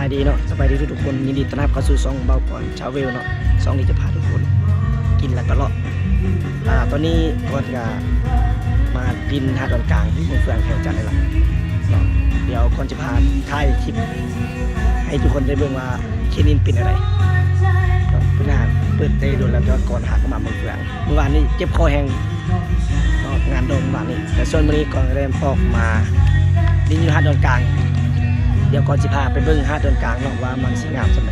ายดีเนาะสบายดีทุกคนยินดีต้อนรับเข้าสู่ซองเบาก่อนชาวเวลเนาะซองนี้จะพาทุกคนกินแล้วก็เลาะตอนนี้ก่อนจะมาดินหาดอนกลางที่เมืองเฟืองแถวจันทร์นี่แหละเนาะเดี๋ยวก่อนจะพาถ่ายคลิปให้ทุกคนได้เบิ่งว่าเคนินเป็นอะไรเนาะเพิ่นหาเปิดได้โดนแล้วแต่ว่าก่อนหาเข้ามาเมืองเฟืองเมื่อวานนี้เจ็บคอแห้งเนาะงานโดนเมื่อวานนี้แต่ส่วนมื้อนี้ก่อนเริ่มออกมาดินอยู่หาดอนกลางเดี๋ยวก่อนสิพาไปเบิ่งหาดอนกลางเนาะว่ามันสิงามจังได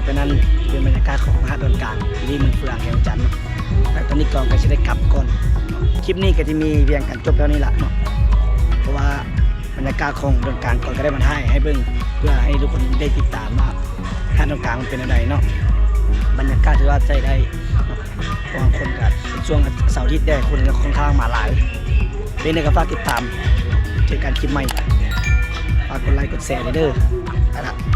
ไปนั้นจะเป็นบรรยากาศของหาดดอนกลางที่เมืองเฟืองแห่งจันทร์เนาะแต่ตอนนี้กองก็จะได้กลับก่อนคลิปนี้ก็จะมีเพียงกันจบแล้วนี่แหละเนาะเพราะว่าบรรยากาศของดอนกลางก่อนก็ได้มาให้เบิ่งเพื่อให้ทุกคนได้ติดตามว่าหาดดอนกลางมันเป็นอะไรเนาะบรรยากาศถือว่าใจได้เนาะเพราะว่าคนก็เป็นช่วงเสาร์อาทิตย์ได้คนก็ค่อนข้างมาหลายเป็นในกระฝากติดตามเจอกันคลิปใหม่ฝากกดไลค์กดแชร์เลยเด้อไปละ